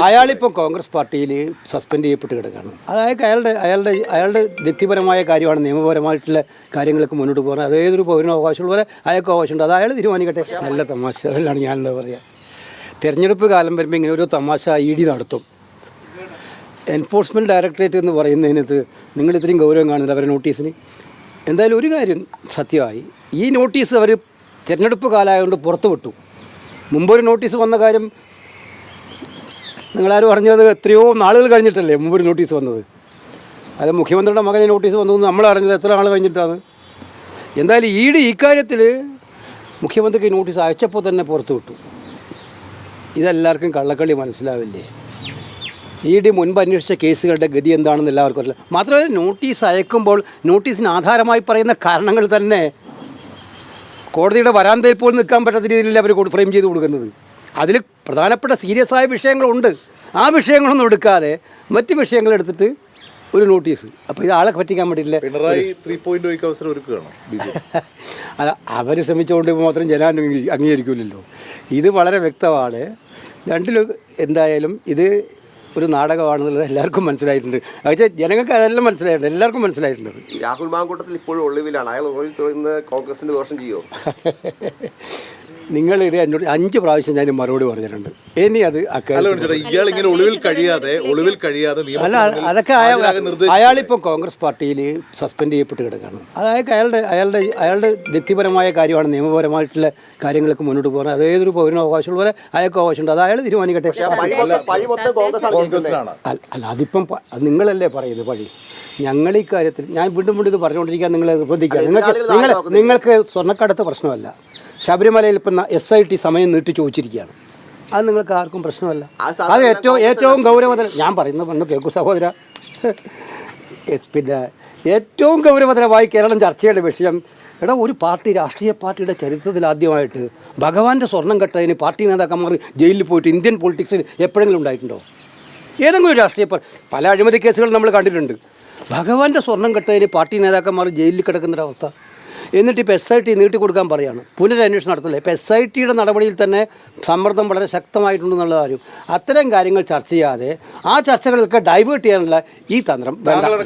അയാളിപ്പോൾ കോൺഗ്രസ് പാർട്ടിയിൽ സസ്പെൻഡ് ചെയ്യപ്പെട്ട് കിടക്കുകയാണ്. അതായത് അയാളുടെ വ്യക്തിപരമായ കാര്യമാണ്, നിയമപരമായിട്ടുള്ള കാര്യങ്ങൾക്ക് മുന്നോട്ട് പോകുന്നത്. അത് ഏതൊരു പൗരനും അവകാശമുള്ള പോലെ അയാൾക്ക് അവകാശമുണ്ട്. അത് അയാൾ തീരുമാനിക്കട്ടെ. നല്ല തമാശ അതിലാണ് ഞാൻ എന്താ പറയുക. തിരഞ്ഞെടുപ്പ് കാലം വരുമ്പോൾ ഇങ്ങനെ ഒരു തമാശ ED നടത്തും. എൻഫോഴ്സ്മെൻറ്റ് ഡയറക്ടറേറ്റ് എന്ന് പറയുന്നതിനകത്ത് നിങ്ങൾ ഇത്രയും ഗൗരവം കാണുന്നില്ല അവരുടെ നോട്ടീസിന്. എന്തായാലും ഒരു കാര്യം സത്യമായി, ഈ നോട്ടീസ് അവർ തിരഞ്ഞെടുപ്പ് കാലമായതുകൊണ്ട് പുറത്തു വിട്ടു. മുമ്പൊരു നോട്ടീസ് വന്ന കാര്യം നിങ്ങളാരും അറിഞ്ഞത് എത്രയോ നാളുകൾ കഴിഞ്ഞിട്ടല്ലേ മുമ്പൊരു നോട്ടീസ് വന്നത്. അത് മുഖ്യമന്ത്രിയുടെ മകനെ നോട്ടീസ് വന്നു നമ്മൾ അറിഞ്ഞത് എത്ര നാൾ കഴിഞ്ഞിട്ടാണ്. എന്തായാലും ED ഇക്കാര്യത്തിൽ മുഖ്യമന്ത്രിക്ക് നോട്ടീസ് അയച്ചപ്പോൾ തന്നെ പുറത്തു വിട്ടു. ഇതെല്ലാവർക്കും കള്ളക്കളി മനസ്സിലാവില്ലേ? ED മുൻപ് അന്വേഷിച്ച കേസുകളുടെ ഗതി എന്താണെന്ന് എല്ലാവർക്കും അറിയില്ല. മാത്രമല്ല, നോട്ടീസ് അയക്കുമ്പോൾ നോട്ടീസിന് ആധാരമായി പറയുന്ന കാരണങ്ങൾ തന്നെ കോടതിയുടെ വരാന്തയിൽ പോലും നിൽക്കാൻ പറ്റാത്ത രീതിയിൽ അവർ ഫ്രെയിം ചെയ്ത് കൊടുക്കുന്നത്. അതിൽ പ്രധാനപ്പെട്ട സീരിയസ് ആയ വിഷയങ്ങളുണ്ട്. ആ വിഷയങ്ങളൊന്നും എടുക്കാതെ മറ്റ് വിഷയങ്ങൾ എടുത്തിട്ട് ഒരു നോട്ടീസ്. അപ്പോൾ ഇത് ആളെ പറ്റിക്കാൻ വേണ്ടിയില്ല. അല്ല, അവർ ശ്രമിച്ചുകൊണ്ട് മാത്രം ജനം അംഗീകരിക്കില്ലല്ലോ. ഇത് വളരെ വ്യക്തമാണ്. രണ്ടിലും എന്തായാലും ഇത് ഒരു നാടകമാണെന്നുള്ളത് എല്ലാവർക്കും മനസ്സിലായിട്ടുണ്ട്. പക്ഷേ ജനങ്ങൾക്ക് അതെല്ലാം മനസ്സിലായിട്ടുണ്ട്, എല്ലാവർക്കും മനസ്സിലായിട്ടുണ്ട്. രാഹുൽ മാങ്കൂട്ടത്തിൽ ഇപ്പോഴും ഒളിവിലാണ്. അയാൾ ഒളിവിൽ തുറന്ന് കോൺഗ്രസിന്റെ ദോഷം ചെയ്യുമോ? നിങ്ങൾ ഇത് എന്നോട് 5 പ്രാവശ്യം ഞാൻ മറുപടി പറഞ്ഞിട്ടുണ്ട്. ഇനി അത് അല്ല, അതൊക്കെ അയാളിപ്പോൾ കോൺഗ്രസ് പാർട്ടിയിൽ സസ്പെൻഡ് ചെയ്യപ്പെട്ട് കിടക്കുകയാണ്. അതായത് അയാളുടെ വ്യക്തിപരമായ കാര്യമാണ്, നിയമപരമായിട്ടുള്ള കാര്യങ്ങൾക്ക് മുന്നോട്ട് പോകുന്നത്. അത് ഏതൊരു പൗരനും അവകാശമുള്ള പോലെ അയാൾക്ക് അവകാശമുണ്ട്. അത് അയാൾ തീരുമാനിക്കട്ടെ. അല്ല, അതിപ്പം നിങ്ങളല്ലേ പറയുന്നത് പഴി. ഞങ്ങൾ ഈ കാര്യത്തിൽ ഞാൻ വീണ്ടും ഇത് പറഞ്ഞുകൊണ്ടിരിക്കാൻ നിങ്ങളെ നിർബന്ധിക്കുക. നിങ്ങൾക്ക് സ്വർണ്ണക്കടത്ത് പ്രശ്നമല്ല. ശബരിമലയിൽ ഇപ്പം SIT സമയം നീട്ടി ചോദിച്ചിരിക്കുകയാണ്. അത് നിങ്ങൾക്ക് ആർക്കും പ്രശ്നമല്ല. അത് ഏറ്റവും ഗൗരവതരം ഞാൻ പറയുന്നത് പണ്ട് കേൾക്കൂ സഹോദര. പിന്നെ ഏറ്റവും ഗൗരവതരമായി കേരളം ചർച്ച ചെയ്യേണ്ട വിഷയം, ഒരു രാഷ്ട്രീയ പാർട്ടിയുടെ ചരിത്രത്തിൽ ആദ്യമായിട്ട് ഭഗവാന്റെ സ്വർണം കെട്ടതിന് പാർട്ടി നേതാക്കന്മാർ ജയിലിൽ പോയിട്ട് ഇന്ത്യൻ പൊളിറ്റിക്സിൽ എപ്പോഴെങ്കിലും ഉണ്ടായിട്ടുണ്ടോ? ഏതെങ്കിലും രാഷ്ട്രീയ പല അഴിമതി കേസുകൾ നമ്മൾ കണ്ടിട്ടുണ്ട്. ഭഗവാന്റെ സ്വർണം കെട്ടതിന് പാർട്ടി നേതാക്കന്മാർ ജയിലിൽ കിടക്കുന്നൊരവസ്ഥ. എന്നിട്ട് ഇപ്പോൾ SIT നീട്ടിക്കൊടുക്കാൻ പറയുകയാണ്. പുനരന്വേഷണം നടത്തില്ല. ഇപ്പോൾ SITയുടെ നടപടിയിൽ തന്നെ സമ്മർദ്ദം വളരെ ശക്തമായിട്ടുണ്ടെന്നുള്ള കാര്യം. അത്തരം കാര്യങ്ങൾ ചർച്ച ചെയ്യാതെ ആ ചർച്ചകളൊക്കെ ഡൈവേർട്ട് ചെയ്യാനുള്ള ഈ തന്ത്രം വേണ്ട.